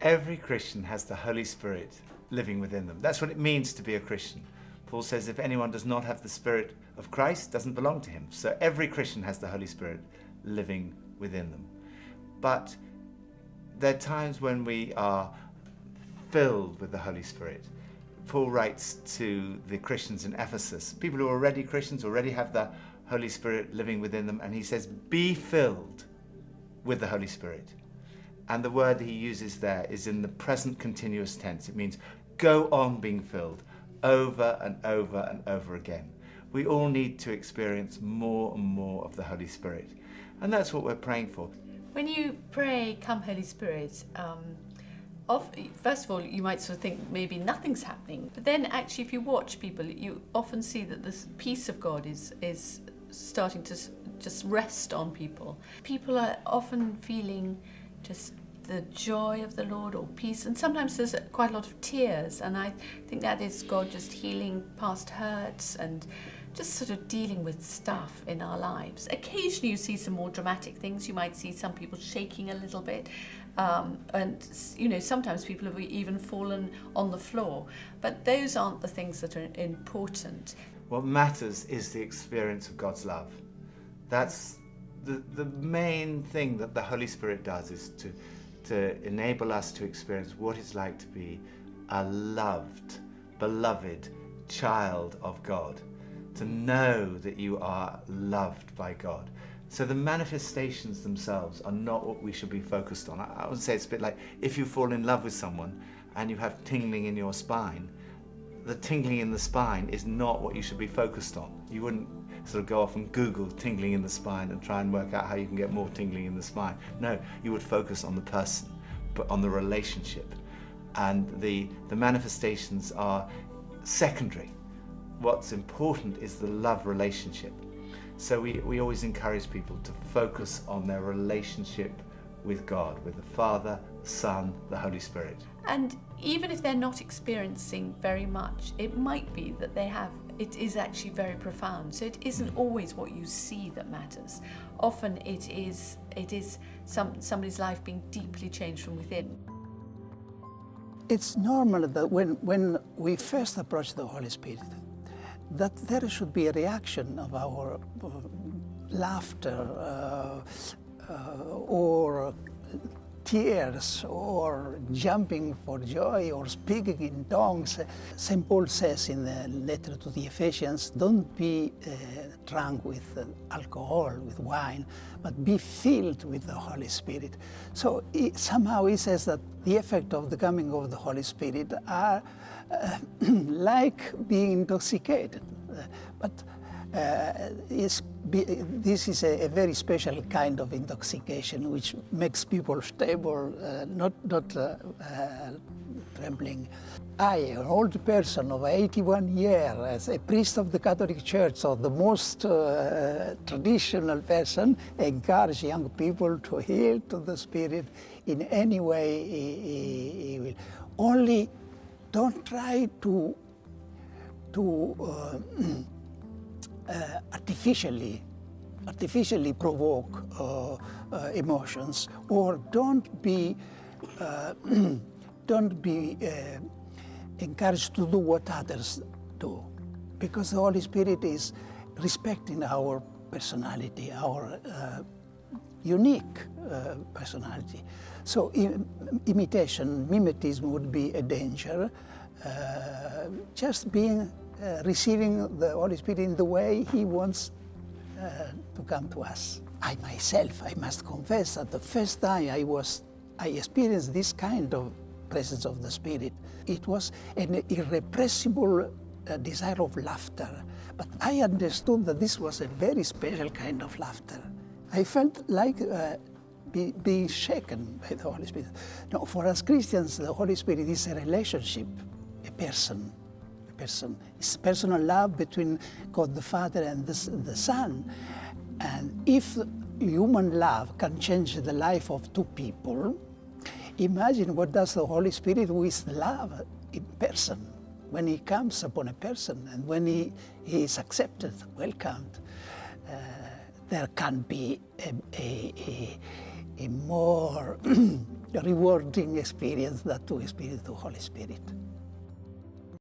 Every Christian has the Holy Spirit living within them. That's what it means to be a Christian. Paul says if anyone does not have the Spirit of Christ, doesn't belong to him. So every Christian has the Holy Spirit living within them. But there are times when we are filled with the Holy Spirit. Paul writes to the Christians in Ephesus, people who are already Christians, already have the Holy Spirit living within them, and he says, be filled with the Holy Spirit. And the word he uses there is in the present continuous tense. It means go on being filled over and over and over again. We all need to experience more and more of the Holy Spirit. And that's what we're praying for. When you pray, come Holy Spirit, first of all, you might sort of think maybe nothing's happening. But then actually, if you watch people, you often see that this peace of God is starting to just rest on people. People are often feeling just the joy of the Lord or peace, and sometimes there's quite a lot of tears, and I think that is God just healing past hurts and just sort of dealing with stuff in our lives. Occasionally you see some more dramatic things. You might see some people shaking a little bit, and you know, sometimes people have even fallen on the floor, but those aren't the things that are important. What matters is the experience of God's love. That's the main thing that the Holy Spirit does, is to enable us to experience what it's like to be a loved, beloved child of God, to know that you are loved by God. So the manifestations themselves are not what we should be focused on. I would say it's a bit like if you fall in love with someone and you have tingling in your spine, the tingling in the spine is not what you should be focused on. You wouldn't sort of go off and Google tingling in the spine and try and work out how you can get more tingling in the spine. No, you would focus on the person, but on the relationship. And the manifestations are secondary. What's important is the love relationship. So we always encourage people to focus on their relationship with God, with the Father, the Son, the Holy Spirit. And even if they're not experiencing very much, it might be that it is actually very profound. So it isn't always what you see that matters. Often it is somebody's life being deeply changed from within. It's normal that when we first approach the Holy Spirit, that there should be a reaction of our laughter or tears or jumping for joy or speaking in tongues. St. Paul says in the letter to the Ephesians, don't be drunk with alcohol, with wine, but be filled with the Holy Spirit. So somehow he says that the effect of the coming of the Holy Spirit are like being intoxicated. But this is a very special kind of intoxication which makes people stable, not trembling. I, an old person of 81 years, as a priest of the Catholic Church, so the most traditional person, encourage young people to yield to the Spirit in any way he will. Only don't try to artificially provoke emotions, or don't be encouraged to do what others do, because the Holy Spirit is respecting our personality, our unique personality. So mimetism would be a danger. Just being receiving the Holy Spirit in the way He wants to come to us. I myself, I must confess that the first time I experienced this kind of presence of the Spirit, it was an irrepressible desire of laughter. But I understood that this was a very special kind of laughter. I felt like being shaken by the Holy Spirit. No, for us Christians, the Holy Spirit is a relationship, a person. It's personal love between God the Father and the Son. And if human love can change the life of two people, imagine what does the Holy Spirit with love in person, when He comes upon a person and when he is accepted, welcomed. There can be a more a rewarding experience that to experience the Holy Spirit.